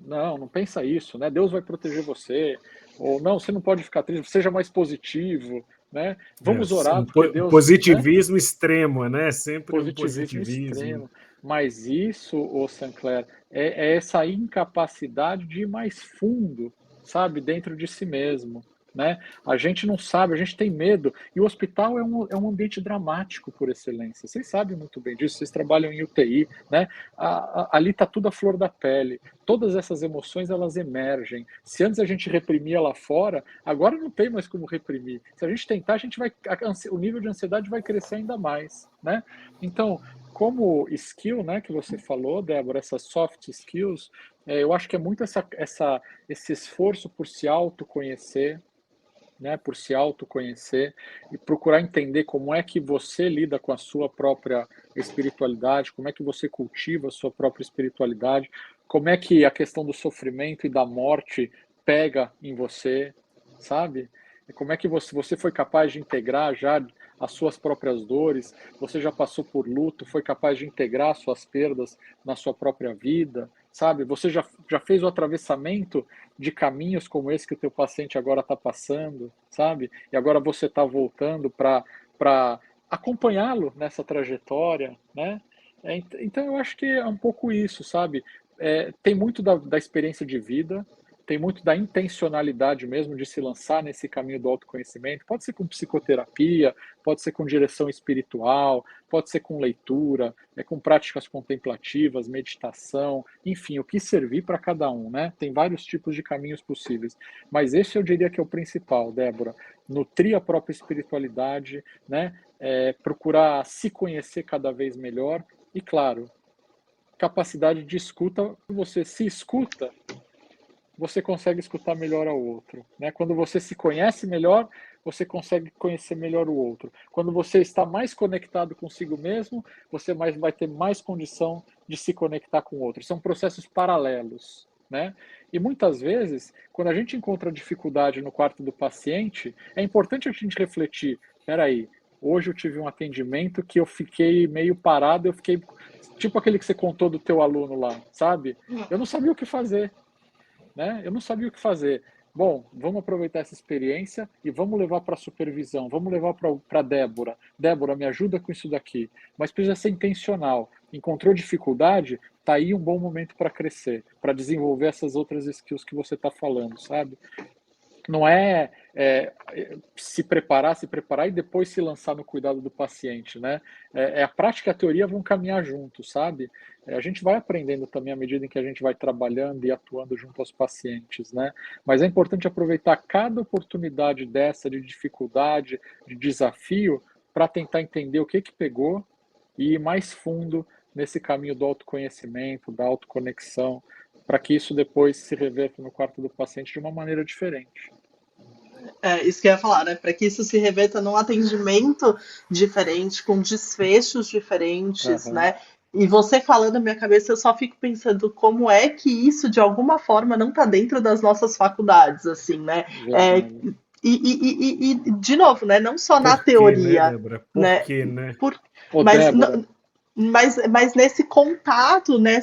não pensa isso, né? Deus vai proteger você, ou não, você não pode ficar triste, seja mais positivo, né? Vamos orar, porque Deus... Positivismo extremo, né? Sempre positivismo extremo. Mas isso, Sancler, é essa incapacidade de ir mais fundo, sabe, dentro de si mesmo. Né? A gente não sabe, a gente tem medo. E o hospital é um ambiente dramático por excelência. Vocês sabem muito bem disso, vocês trabalham em UTI, né? Ali está tudo à flor da pele. Todas essas emoções, elas emergem. Se antes a gente reprimia lá fora, agora não tem mais como reprimir. Se a gente tentar, o nível de ansiedade vai crescer ainda mais. Né? Então, como skill, né, que você falou, Débora, essas soft skills, eu acho que é muito esse esforço por se autoconhecer, né, por se autoconhecer e procurar entender como é que você lida com a sua própria espiritualidade, como é que você cultiva a sua própria espiritualidade, como é que a questão do sofrimento e da morte pega em você, sabe? Como é que você foi capaz de integrar já as suas próprias dores, você já passou por luto, foi capaz de integrar suas perdas na sua própria vida, sabe? Você já fez o atravessamento de caminhos como esse que o teu paciente agora está passando, sabe? E agora você está voltando para acompanhá-lo nessa trajetória, né? Então eu acho que é um pouco isso, sabe? Tem muito da experiência de vida, tem muito da intencionalidade mesmo de se lançar nesse caminho do autoconhecimento. Pode ser com psicoterapia, pode ser com direção espiritual, pode ser com leitura, com práticas contemplativas, meditação, enfim, o que servir para cada um, né? Tem vários tipos de caminhos possíveis. Mas esse eu diria que é o principal, Débora. Nutrir a própria espiritualidade, né? Procurar se conhecer cada vez melhor e, claro, capacidade de escuta. Você se escuta, você consegue escutar melhor ao outro, né? Quando você se conhece melhor, você consegue conhecer melhor o outro. Quando você está mais conectado consigo mesmo, você vai ter mais condição de se conectar com o outro. São processos paralelos, né? E muitas vezes, quando a gente encontra dificuldade no quarto do paciente, é importante a gente refletir, peraí, hoje eu tive um atendimento que eu fiquei meio parado, eu fiquei tipo aquele que você contou do teu aluno lá, sabe? Eu não sabia o que fazer, né? Eu não sabia o que fazer. Bom, vamos aproveitar essa experiência e vamos levar para a supervisão, vamos levar para a Débora. Débora, me ajuda com isso daqui. Mas precisa ser intencional. Encontrou dificuldade? Tá aí um bom momento para crescer, para desenvolver essas outras skills que você está falando, sabe? Não se preparar e depois se lançar no cuidado do paciente, né? A prática e a teoria vão caminhar juntos, sabe? A gente vai aprendendo também à medida em que a gente vai trabalhando e atuando junto aos pacientes, né? Mas é importante aproveitar cada oportunidade dessa de dificuldade, de desafio, para tentar entender o que pegou e ir mais fundo nesse caminho do autoconhecimento, da autoconexão, para que isso depois se reverta no quarto do paciente de uma maneira diferente. Isso que eu ia falar, né? Para que isso se reverta num atendimento diferente, com desfechos diferentes, né? E você falando na minha cabeça, eu só fico pensando como é que isso, de alguma forma, não está dentro das nossas faculdades, assim, né? De novo, né? Não só na teoria, né, Débora? Por quê, né? Mas, Débora, mas nesse contato, né,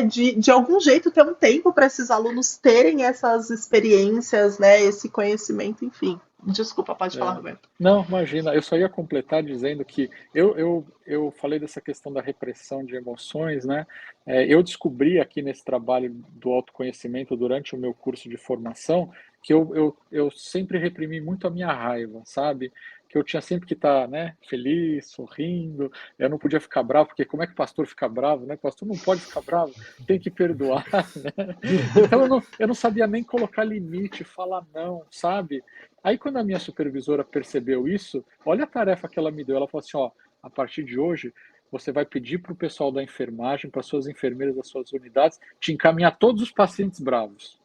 de algum jeito ter um tempo para esses alunos terem essas experiências, né, esse conhecimento, enfim. Desculpa, pode falar, Roberto. Não, imagina, eu só ia completar dizendo que eu falei dessa questão da repressão de emoções, né? Eu descobri aqui nesse trabalho do autoconhecimento durante o meu curso de formação que eu sempre reprimi muito a minha raiva, sabe? Que eu tinha sempre que estar, né, feliz, sorrindo, eu não podia ficar bravo, porque como é que o pastor fica bravo, né? O pastor não pode ficar bravo, tem que perdoar, né? Então eu não sabia nem colocar limite, falar não, sabe? Aí quando a minha supervisora percebeu isso, olha a tarefa que ela me deu, ela falou assim, ó, a partir de hoje, você vai pedir para o pessoal da enfermagem, para suas enfermeiras das suas unidades, te encaminhar todos os pacientes bravos.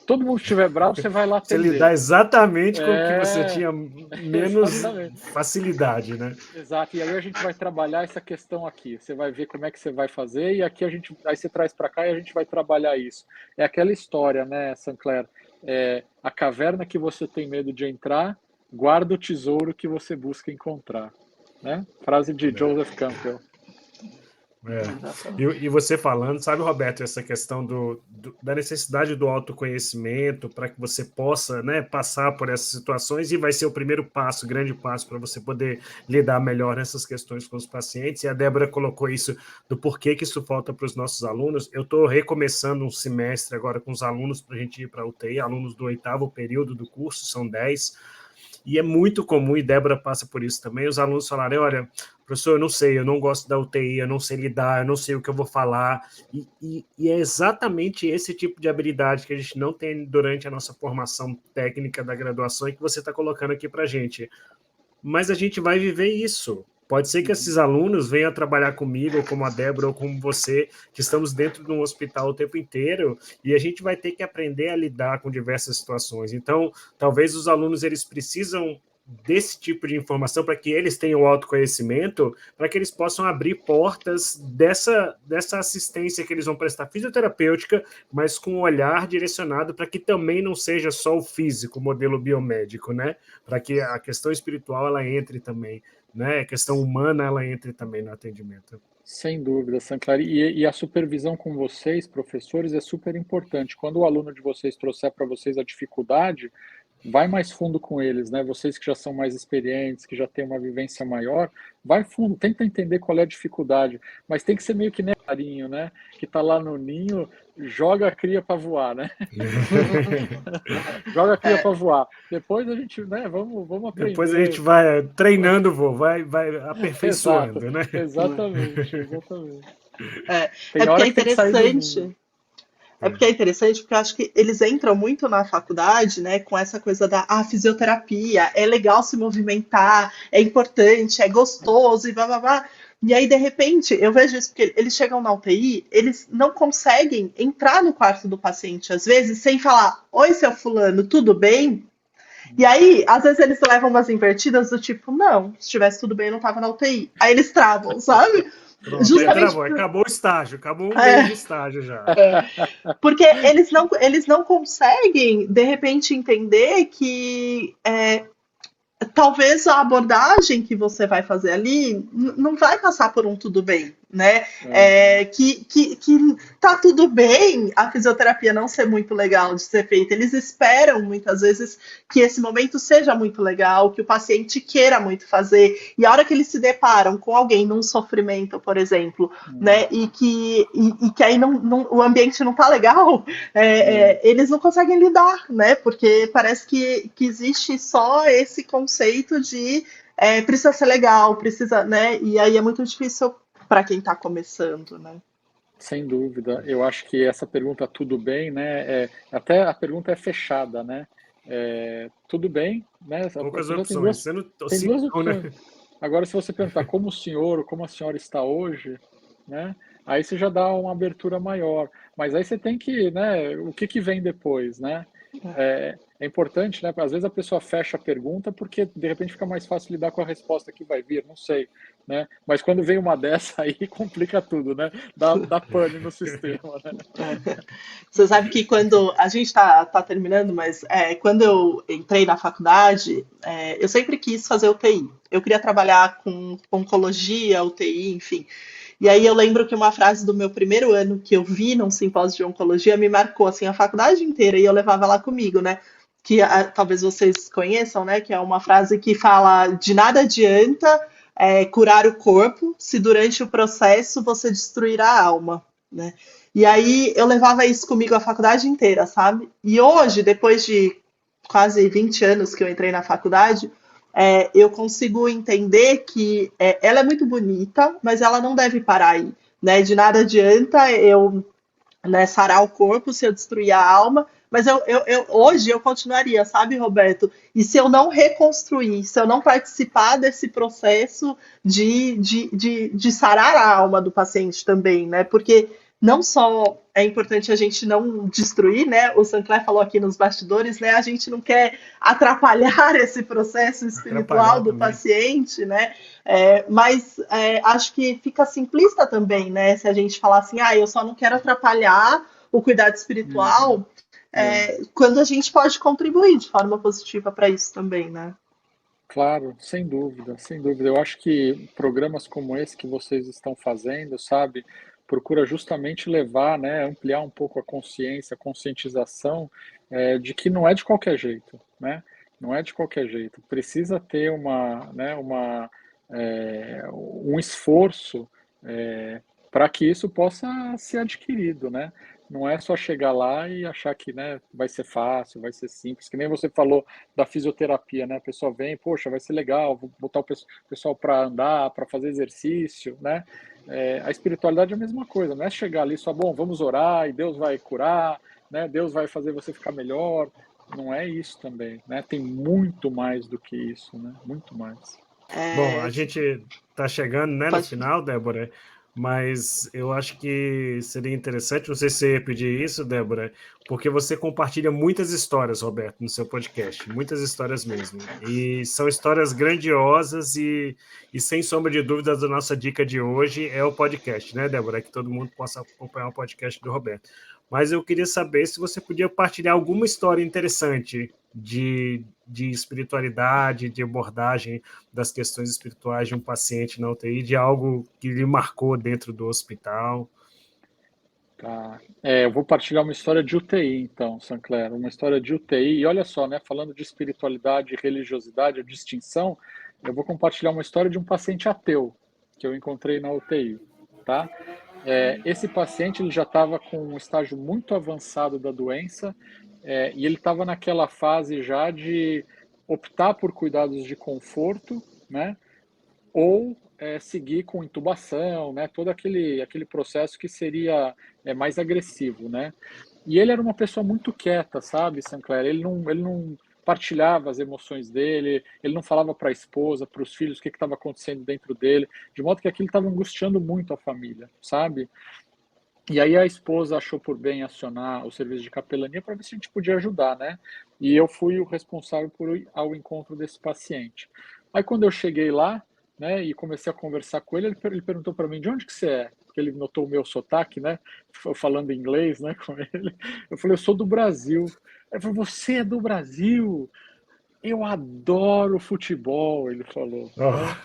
Todo mundo que estiver bravo, você vai lá atender. Você lidar exatamente com o que você tinha menos facilidade, né? Exato, e aí a gente vai trabalhar essa questão aqui. Você vai ver como é que você vai fazer, e aqui aí você traz para cá e a gente vai trabalhar isso. É aquela história, né, Sancler? A caverna que você tem medo de entrar, guarda o tesouro que você busca encontrar. Né? Frase de Joseph Campbell. E você falando, sabe, Roberto, essa questão da necessidade do autoconhecimento para que você possa, né, passar por essas situações, e vai ser o primeiro passo, grande passo, para você poder lidar melhor nessas questões com os pacientes. E a Débora colocou isso do porquê que isso falta para os nossos alunos. Eu estou recomeçando um semestre agora com os alunos para a gente ir para a UTI, alunos do 8º período do curso, são 10. E é muito comum, e Débora passa por isso também, os alunos falarem, olha, professor, eu não sei, eu não gosto da UTI, eu não sei lidar, eu não sei o que eu vou falar, e é exatamente esse tipo de habilidade que a gente não tem durante a nossa formação técnica da graduação e que você está colocando aqui para a gente. Mas a gente vai viver isso. Pode ser que esses alunos venham trabalhar comigo, ou como a Débora, ou como você, que estamos dentro de um hospital o tempo inteiro, e a gente vai ter que aprender a lidar com diversas situações. Então, talvez os alunos eles precisam desse tipo de informação para que eles tenham autoconhecimento, para que eles possam abrir portas dessa assistência que eles vão prestar fisioterapêutica, mas com um olhar direcionado para que também não seja só o físico, o modelo biomédico, né? Para que a questão espiritual ela entre também, né? A questão humana ela entre também no atendimento. Sem dúvida, Sancler. E a supervisão com vocês, professores, é super importante. Quando o aluno de vocês trouxer para vocês a dificuldade, vai mais fundo com eles, né? Vocês que já são mais experientes, que já têm uma vivência maior, vai fundo, tenta entender qual é a dificuldade, mas tem que ser meio que nem carinho, né? Que tá lá no ninho, joga a cria para voar, né? Joga a cria para voar. Depois a gente, né? Vamos aprender. Depois a gente vai treinando o voo, vai aperfeiçoando, né? Exatamente. Porque é interessante. É porque é interessante, porque eu acho que eles entram muito na faculdade, né, com essa coisa da fisioterapia, é legal se movimentar, é importante, é gostoso e blá blá blá. E aí, de repente, eu vejo isso, porque eles chegam na UTI, eles não conseguem entrar no quarto do paciente, às vezes, sem falar, oi, seu fulano, tudo bem? E aí, às vezes, eles levam umas invertidas do tipo, não, se tivesse tudo bem, eu não tava na UTI. Aí eles travam, sabe? Pronto, justamente acabou o estágio, acabou um mês de estágio já. Porque eles não conseguem, de repente, entender que talvez a abordagem que você vai fazer ali não vai passar por um tudo bem, né? Que tá tudo bem a fisioterapia não ser muito legal de ser feita. Eles esperam, muitas vezes, que esse momento seja muito legal, que o paciente queira muito fazer. E a hora que eles se deparam com alguém num sofrimento, por exemplo, né? E que aí o ambiente não tá legal, eles não conseguem lidar, né? Porque parece que existe só esse conceito de precisa ser legal, precisa, né? E aí é muito difícil para quem está começando, né? Sem dúvida. Eu acho que essa pergunta, tudo bem, né? Até a pergunta é fechada, né? Tudo bem, né? Poucas opções. Tem duas opções. Né? Agora, se você perguntar como o senhor ou como a senhora está hoje, né? Aí você já dá uma abertura maior. Mas aí você tem que, né? O que vem depois, né? É importante, né? Às vezes a pessoa fecha a pergunta porque de repente fica mais fácil lidar com a resposta que vai vir, não sei, né? Mas quando vem uma dessa aí complica tudo, né? Dá pane no sistema, né? Você sabe que quando a gente tá terminando, mas quando eu entrei na faculdade, eu sempre quis fazer UTI. Eu queria trabalhar com oncologia, UTI, enfim. E aí eu lembro que uma frase do meu primeiro ano que eu vi num simpósio de oncologia me marcou assim a faculdade inteira e eu levava lá comigo, né? Que talvez vocês conheçam, né? Que é uma frase que fala: de nada adianta curar o corpo se durante o processo você destruir a alma, né? E aí eu levava isso comigo a faculdade inteira, sabe? E hoje, depois de quase 20 anos que eu entrei na faculdade, eu consigo entender que ela é muito bonita, mas ela não deve parar aí, né? De nada adianta eu sarar o corpo se eu destruir a alma, mas hoje eu continuaria, sabe, Roberto? E se eu não reconstruir, se eu não participar desse processo de sarar a alma do paciente também, né? Porque não só é importante a gente não destruir, né? O Sancler falou aqui nos bastidores, né? A gente não quer atrapalhar esse processo espiritual do paciente, né? Mas acho que fica simplista também, né? Se a gente falar assim, eu só não quero atrapalhar o cuidado espiritual, quando a gente pode contribuir de forma positiva para isso também, né? Claro, sem dúvida, sem dúvida. Eu acho que programas como esse que vocês estão fazendo, sabe, procura justamente levar, né, ampliar um pouco a consciência, a conscientização de que não é de qualquer jeito, né? Não é de qualquer jeito. Precisa ter um esforço para que isso possa ser adquirido, né? Não é só chegar lá e achar que, né, vai ser fácil, vai ser simples. Que nem você falou da fisioterapia, né? A pessoa vem, poxa, vai ser legal, vou botar o pessoal para andar, para fazer exercício, né? A espiritualidade é a mesma coisa, não é chegar ali só, bom, vamos orar e Deus vai curar, né? Deus vai fazer você ficar melhor. Não é isso também, né? Tem muito mais do que isso, né? Muito mais. Bom, a gente está chegando, né, no final, Débora, mas eu acho que seria interessante, não sei se você ia pedir isso, Débora, porque você compartilha muitas histórias, Roberto, no seu podcast, muitas histórias mesmo, e são histórias grandiosas e sem sombra de dúvidas, a nossa dica de hoje é o podcast, né, Débora, que todo mundo possa acompanhar o podcast do Roberto. mas eu queria saber se você podia partilhar alguma história interessante de espiritualidade, de abordagem das questões espirituais de um paciente na UTI, de algo que lhe marcou dentro do hospital. Tá. Eu vou partilhar uma história de UTI, então, Sancler, uma história de UTI. E olha só, né, falando de espiritualidade e religiosidade, a distinção, eu vou compartilhar uma história de um paciente ateu que eu encontrei na UTI, tá? Esse paciente ele já estava com um estágio muito avançado da doença, e ele estava naquela fase já de optar por cuidados de conforto, né? Ou seguir com intubação, né? Todo aquele processo que seria mais agressivo, né? E ele era uma pessoa muito quieta, sabe, Sancler? Ele não partilhava as emoções dele, ele não falava para a esposa, para os filhos o que estava acontecendo dentro dele, de modo que aquilo estava angustiando muito a família, sabe? E aí a esposa achou por bem acionar o serviço de capelania para ver se a gente podia ajudar, né? E eu fui o responsável por ir ao encontro desse paciente. Aí quando eu cheguei lá, né, e comecei a conversar com ele, ele perguntou para mim, de onde que você é? Porque ele notou o meu sotaque, né? Falando inglês, né, com ele. Eu falei, eu sou do Brasil. Ele falou, você é do Brasil? Eu adoro futebol, ele falou. Né?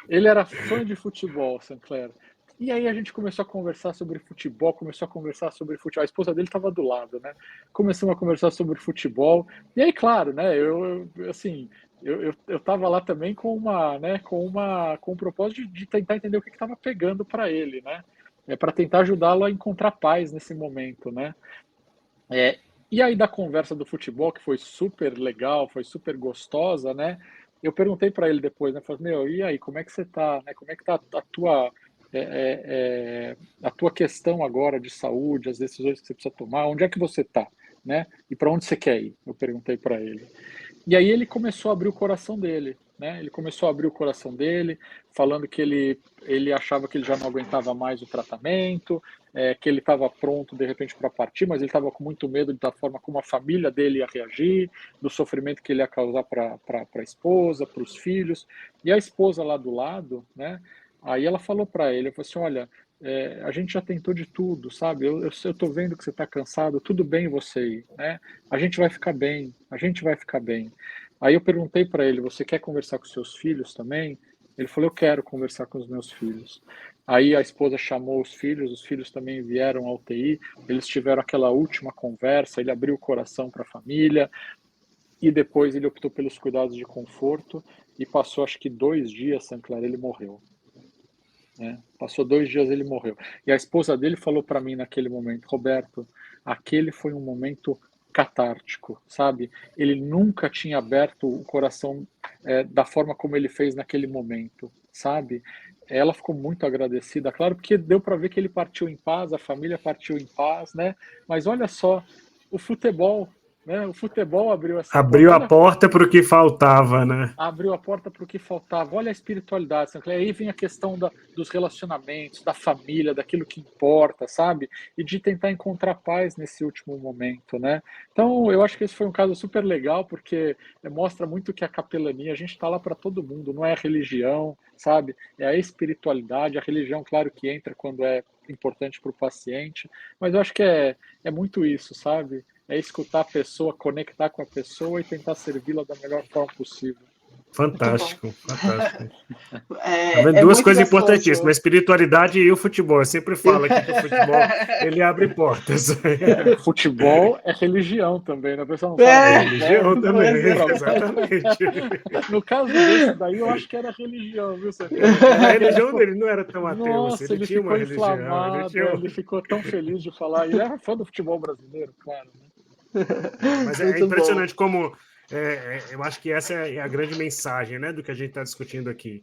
Ele era fã de futebol, Sancler. E aí a gente começou a conversar sobre futebol, A esposa dele estava do lado, né? Começamos a conversar sobre futebol. E aí, claro, né? Eu estava lá também com um propósito de tentar entender o que estava pegando para ele, né? Para tentar ajudá-lo a encontrar paz nesse momento, né? E aí da conversa do futebol, que foi super legal, foi super gostosa, né? Eu perguntei para ele depois, né? Falei, meu, e aí, como é que você tá, né? Como é que tá a tua questão agora de saúde, as decisões que você precisa tomar, onde é que você tá, né? E para onde você quer ir? Eu perguntei para ele. E aí ele começou a abrir o coração dele, né? Ele começou a abrir o coração dele, falando que ele achava que ele já não aguentava mais o tratamento, que ele estava pronto de repente para partir, mas ele estava com muito medo da forma como a família dele ia reagir, do sofrimento que ele ia causar para a esposa, para os filhos. E a esposa lá do lado, né? Aí ela falou para ele, eu falei assim, olha, a gente já tentou de tudo, sabe? Eu tô vendo que você está cansado, tudo bem você ir, né? A gente vai ficar bem, a gente vai ficar bem. Aí eu perguntei para ele, você quer conversar com seus filhos também? Ele falou, eu quero conversar com os meus filhos. Aí a esposa chamou os filhos também vieram ao UTI, eles tiveram aquela última conversa, ele abriu o coração para a família, e depois ele optou pelos cuidados de conforto, e passou acho que 2 dias, Sancler, ele morreu. Passou 2 dias, ele morreu. E a esposa dele falou para mim naquele momento, Roberto, aquele foi um momento catártico, sabe? Ele nunca tinha aberto o coração da forma como ele fez naquele momento, sabe? Ela ficou muito agradecida, claro, porque deu para ver que ele partiu em paz, a família partiu em paz, né? Mas olha só, o futebol, né? O futebol abriu essa Abriu porta. a porta para o que faltava, né? Abriu a porta para o que faltava. Olha a espiritualidade, Sancler. Aí vem a questão dos relacionamentos, da família, daquilo que importa, sabe? E de tentar encontrar paz nesse último momento, né? Então, eu acho que esse foi um caso super legal, porque mostra muito que a capelania, a gente está lá para todo mundo, não é a religião, sabe? É a espiritualidade. A religião, claro que entra quando é importante para o paciente, mas eu acho que é muito isso, sabe? É escutar a pessoa, conectar com a pessoa e tentar servi-la da melhor forma possível. Fantástico, fantástico. É, Tá vendo? é Duas muito coisas gostoso. importantíssimas, a espiritualidade e o futebol. Eu sempre falo aqui que o futebol, ele abre portas. Futebol é religião também, né? A pessoa não É fala religião também, exatamente. No caso desse daí, eu acho que era religião, viu, Sancler? A religião dele não era tão ateu, assim, Nossa, ele ele tinha uma ficou religião. inflamado, ele ficou tão feliz de falar. Ele era fã do futebol brasileiro, claro, né? Mas é Muito impressionante bom. como eu acho que essa é a grande mensagem, né, do que a gente está discutindo aqui,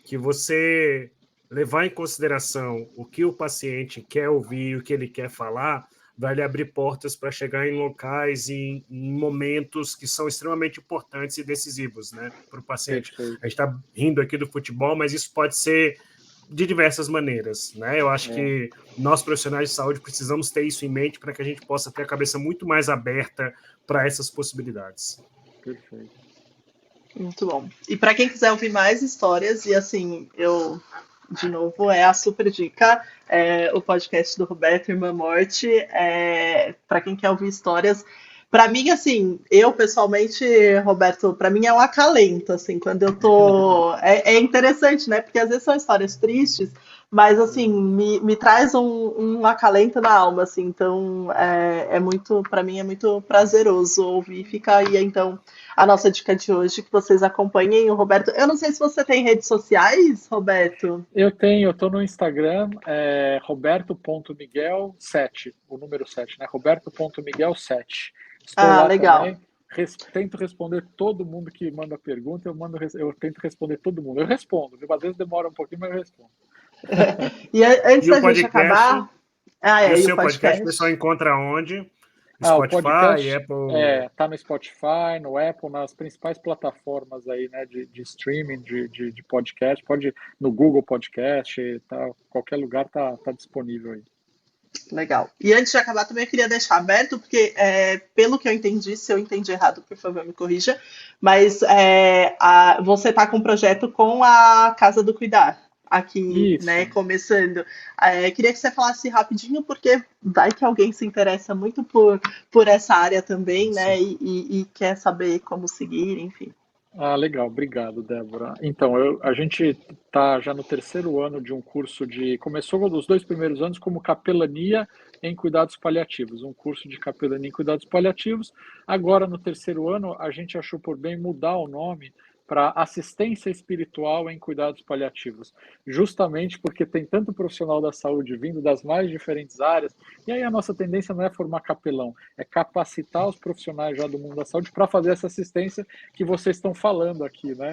que você levar em consideração o que o paciente quer ouvir, o que ele quer falar, vai lhe abrir portas para chegar em locais e em momentos que são extremamente importantes e decisivos, né, para o paciente. Perfeito. A gente está rindo aqui do futebol, mas isso pode ser de diversas maneiras, né? Eu acho que nós, profissionais de saúde, precisamos ter isso em mente para que a gente possa ter a cabeça muito mais aberta para essas possibilidades. Perfeito. Muito bom. E para quem quiser ouvir mais histórias, e assim, eu de novo, é a super dica, o podcast do Roberto, Irmã Morte, para quem quer ouvir histórias. Para mim, assim, eu pessoalmente, Roberto, para mim é um acalento, assim, quando eu tô. É interessante, né? Porque às vezes são histórias tristes, mas assim, me traz um acalento na alma, assim, então muito, para mim é muito prazeroso ouvir. Fica aí, então, a nossa dica de hoje, que vocês acompanhem o Roberto. Eu não sei se você tem redes sociais, Roberto. Eu estou no Instagram, roberto.miguel7, o número 7, né? roberto.miguel7. Estou lá Legal. também, tento responder todo mundo que manda pergunta, eu tento responder todo mundo. Eu respondo, viu? Às vezes demora um pouquinho, mas eu respondo. E antes E o da gente podcast, acabar. e o E o seu podcast, o pessoal podcast. encontra onde? O Spotify, podcast Apple. tá no Spotify, no Apple, nas principais plataformas aí, né, de streaming, de podcast, pode no Google Podcast, tá, qualquer lugar tá disponível aí. Legal. E antes de acabar, também eu queria deixar aberto, porque pelo que eu entendi, se eu entendi errado, por favor, me corrija, mas você está com um projeto com a Casa do Cuidar, aqui, né, Isso. começando. Queria que você falasse rapidinho, porque vai que alguém se interessa muito por essa área também, né, e quer saber como seguir, enfim. Legal, obrigado, Débora. Então, a gente está já no terceiro ano de um curso começou os 2 primeiros anos como capelania em cuidados paliativos, um curso de capelania em cuidados paliativos. Agora, no terceiro ano, a gente achou por bem mudar o nome para assistência espiritual em cuidados paliativos, justamente porque tem tanto profissional da saúde vindo das mais diferentes áreas, e aí a nossa tendência não é formar capelão, é capacitar os profissionais já do mundo da saúde para fazer essa assistência que vocês estão falando aqui, né?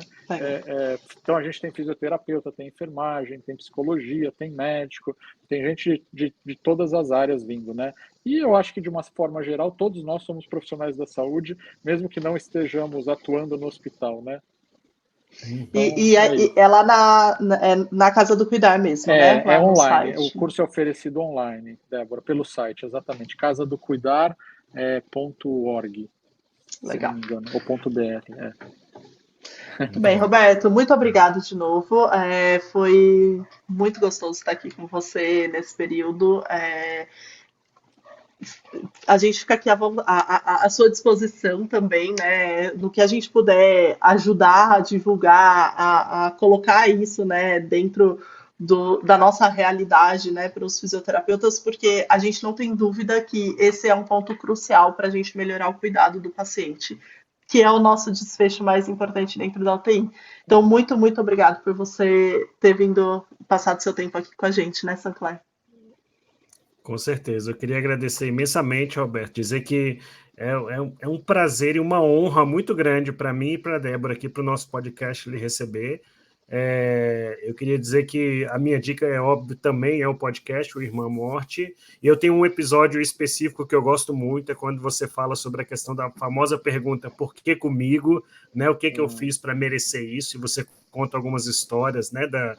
Então a gente tem fisioterapeuta, tem enfermagem, tem psicologia, tem médico, tem gente de todas as áreas vindo, né? E eu acho que, de uma forma geral, todos nós somos profissionais da saúde, mesmo que não estejamos atuando no hospital, né? Então, é lá na Casa do Cuidar mesmo, né? Lá É no online. site. O curso é oferecido online, Débora, pelo site, exatamente. casadocuidar.org. Legal. Se não me engano, ou .br. Muito bem, Roberto, muito obrigado de novo. Foi muito gostoso estar aqui com você nesse período. A gente fica aqui à sua disposição também, né? No que a gente puder ajudar a divulgar, a colocar isso, né, dentro da nossa realidade, né, para os fisioterapeutas, porque a gente não tem dúvida que esse é um ponto crucial para a gente melhorar o cuidado do paciente, que é o nosso desfecho mais importante dentro da UTI. Então, muito, muito obrigado por você ter vindo, passado seu tempo aqui com a gente, né, Sancler? Com certeza. Eu queria agradecer imensamente, Roberto, dizer que é um prazer e uma honra muito grande para mim e para a Débora aqui para o nosso podcast lhe receber. Eu queria dizer que a minha dica é óbvio também é o podcast, o Irmã Morte, e eu tenho um episódio específico que eu gosto muito, é quando você fala sobre a questão da famosa pergunta, por que comigo, né? O que eu fiz para merecer isso? E você conta algumas histórias, né, da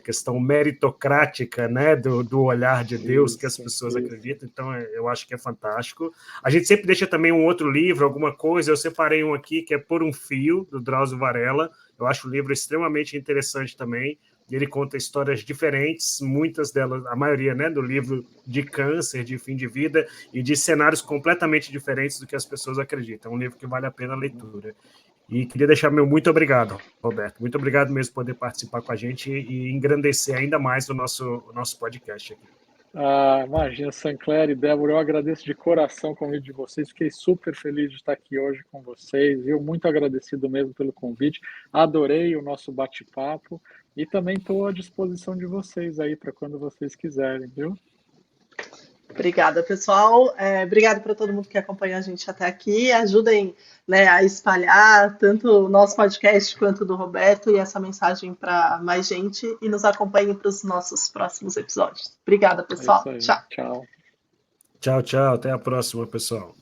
questão meritocrática, né, do olhar de Deus que as pessoas acreditam, então eu acho que é fantástico. A gente sempre deixa também um outro livro, alguma coisa, eu separei um aqui que é Por um Fio, do Drauzio Varela, eu acho o livro extremamente interessante também, ele conta histórias diferentes, muitas delas, a maioria, né, do livro de câncer, de fim de vida, e de cenários completamente diferentes do que as pessoas acreditam, é um livro que vale a pena a leitura. E queria deixar meu muito obrigado, Roberto. Muito obrigado mesmo por poder participar com a gente e engrandecer ainda mais o nosso podcast aqui. Imagina, Sancler e Débora, eu agradeço de coração o convite de vocês, fiquei super feliz de estar aqui hoje com vocês, eu muito agradecido mesmo pelo convite, adorei o nosso bate-papo e também estou à disposição de vocês aí para quando vocês quiserem, viu? Obrigada, pessoal. Obrigada para todo mundo que acompanha a gente até aqui. Ajudem, né, a espalhar tanto o nosso podcast quanto do Roberto e essa mensagem para mais gente e nos acompanhem para os nossos próximos episódios. Obrigada, pessoal. É isso aí. Tchau. Tchau. Tchau, tchau. Até a próxima, pessoal.